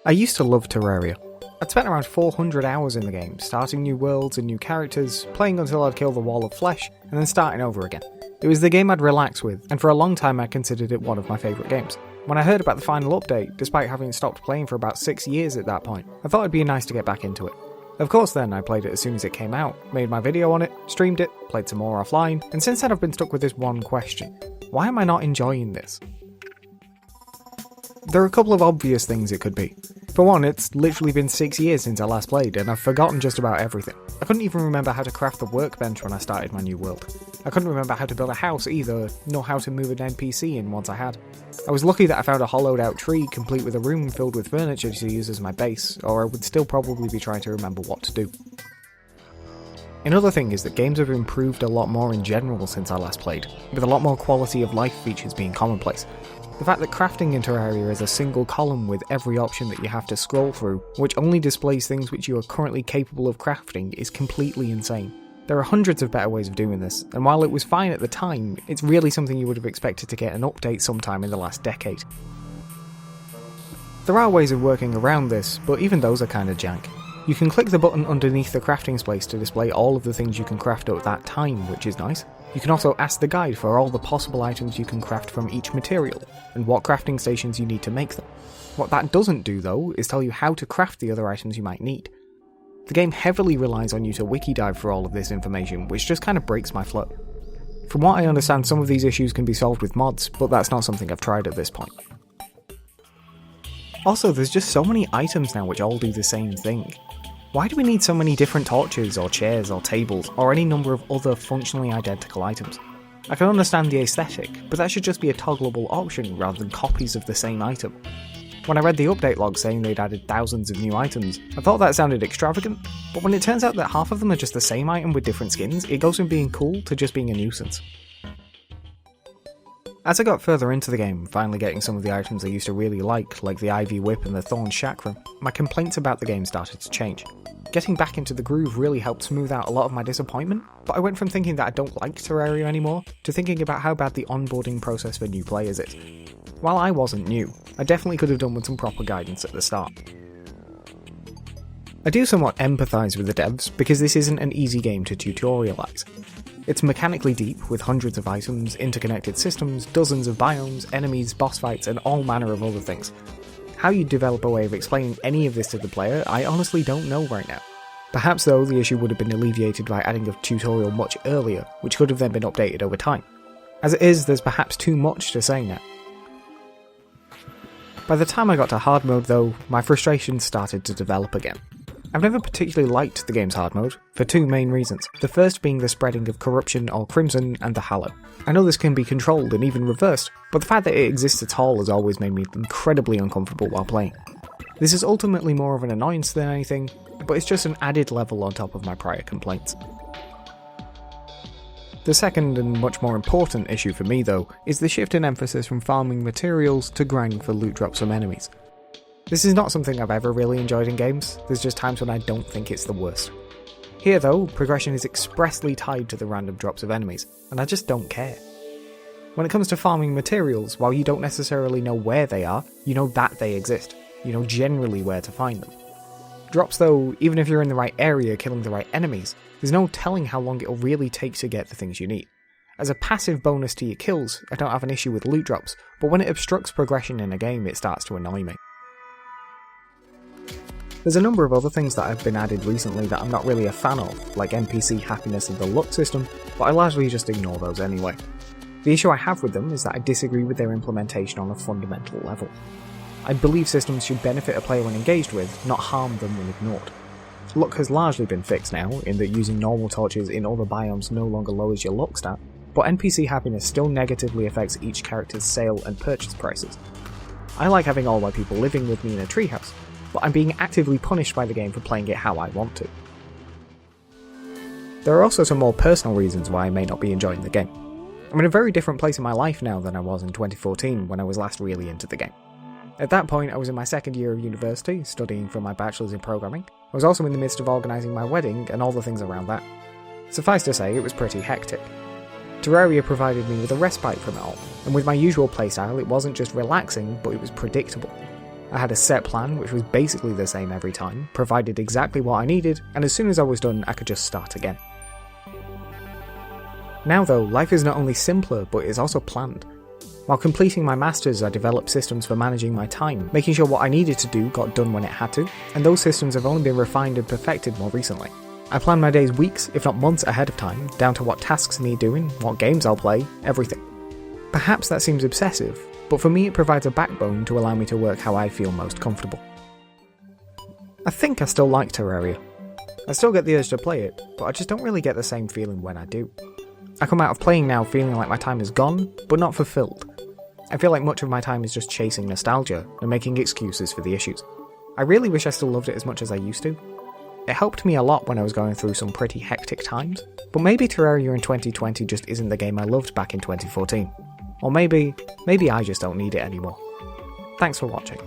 I used to love Terraria. I'd spent around 400 hours in the game, starting new worlds and new characters, playing until I'd kill the wall of flesh, and then starting over again. It was the game I'd relax with, and for a long time I considered it one of my favourite games. When I heard about the final update, despite having stopped playing for about 6 years at that point, I thought it'd be nice to get back into it. Of course then, I played it as soon as it came out, made my video on it, streamed it, played some more offline, and since then I've been stuck with this one question. Why am I not enjoying this? There are a couple of obvious things it could be. For one, it's literally been 6 years since I last played, and I've forgotten just about everything. I couldn't even remember how to craft the workbench when I started my new world. I couldn't remember how to build a house either, nor how to move an NPC in once I had. I was lucky that I found a hollowed out tree complete with a room filled with furniture to use as my base, or I would still probably be trying to remember what to do. Another thing is that games have improved a lot more in general since I last played, with a lot more quality of life features being commonplace. The fact that crafting in Terraria is a single column with every option that you have to scroll through, which only displays things which you are currently capable of crafting, is completely insane. There are hundreds of better ways of doing this, and while it was fine at the time, it's really something you would have expected to get an update sometime in the last decade. There are ways of working around this, but even those are kinda jank. You can click the button underneath the crafting space to display all of the things you can craft at that time, which is nice. You can also ask the guide for all the possible items you can craft from each material, and what crafting stations you need to make them. What that doesn't do though, is tell you how to craft the other items you might need. The game heavily relies on you to wiki dive for all of this information, which just kind of breaks my flow. From what I understand, some of these issues can be solved with mods, but that's not something I've tried at this point. Also, there's just so many items now which all do the same thing. Why do we need so many different torches, or chairs, or tables, or any number of other functionally identical items? I can understand the aesthetic, but that should just be a toggleable option rather than copies of the same item. When I read the update log saying they'd added thousands of new items, I thought that sounded extravagant, but when it turns out that half of them are just the same item with different skins, it goes from being cool to just being a nuisance. As I got further into the game, finally getting some of the items I used to really like the Ivy Whip and the Thorn Chakram, my complaints about the game started to change. Getting back into the groove really helped smooth out a lot of my disappointment, but I went from thinking that I don't like Terraria anymore, to thinking about how bad the onboarding process for new players is. While I wasn't new, I definitely could have done with some proper guidance at the start. I do somewhat empathise with the devs, because this isn't an easy game to tutorialise. It's mechanically deep, with hundreds of items, interconnected systems, dozens of biomes, enemies, boss fights, and all manner of other things. How you develop a way of explaining any of this to the player, I honestly don't know right now. Perhaps though, the issue would have been alleviated by adding a tutorial much earlier, which could have then been updated over time. As it is, there's perhaps too much to say now. By the time I got to hard mode though, my frustrations started to develop again. I've never particularly liked the game's hard mode, for two main reasons, the first being the spreading of corruption or crimson and the hallow. I know this can be controlled and even reversed, but the fact that it exists at all has always made me incredibly uncomfortable while playing. This is ultimately more of an annoyance than anything, but it's just an added level on top of my prior complaints. The second and much more important issue for me though, is the shift in emphasis from farming materials to grinding for loot drops from enemies. This is not something I've ever really enjoyed in games, there's just times when I don't think it's the worst. Here though, progression is expressly tied to the random drops of enemies, and I just don't care. When it comes to farming materials, while you don't necessarily know where they are, you know that they exist. You know generally where to find them. Drops though, even if you're in the right area killing the right enemies, there's no telling how long it'll really take to get the things you need. As a passive bonus to your kills, I don't have an issue with loot drops, but when it obstructs progression in a game it starts to annoy me. There's a number of other things that have been added recently that I'm not really a fan of, like NPC happiness and the luck system, but I largely just ignore those anyway. The issue I have with them is that I disagree with their implementation on a fundamental level. I believe systems should benefit a player when engaged with, not harm them when ignored. Luck has largely been fixed now, in that using normal torches in other biomes no longer lowers your luck stat, but NPC happiness still negatively affects each character's sale and purchase prices. I like having all my people living with me in a treehouse, but I'm being actively punished by the game for playing it how I want to. There are also some more personal reasons why I may not be enjoying the game. I'm in a very different place in my life now than I was in 2014 when I was last really into the game. At that point I was in my second year of university, studying for my bachelor's in programming. I was also in the midst of organising my wedding and all the things around that. Suffice to say, it was pretty hectic. Terraria provided me with a respite from it all, and with my usual playstyle it wasn't just relaxing, but it was predictable. I had a set plan which was basically the same every time, provided exactly what I needed, and as soon as I was done I could just start again. Now though, life is not only simpler but is also planned. While completing my masters, I developed systems for managing my time, making sure what I needed to do got done when it had to, and those systems have only been refined and perfected more recently. I plan my days weeks, if not months ahead of time, down to what tasks need doing, what games I'll play, everything. Perhaps that seems obsessive, but for me it provides a backbone to allow me to work how I feel most comfortable. I think I still like Terraria. I still get the urge to play it, but I just don't really get the same feeling when I do. I come out of playing now feeling like my time is gone, but not fulfilled. I feel like much of my time is just chasing nostalgia and making excuses for the issues. I really wish I still loved it as much as I used to. It helped me a lot when I was going through some pretty hectic times, but maybe Terraria in 2020 just isn't the game I loved back in 2014. Or maybe I just don't need it anymore. Thanks for watching.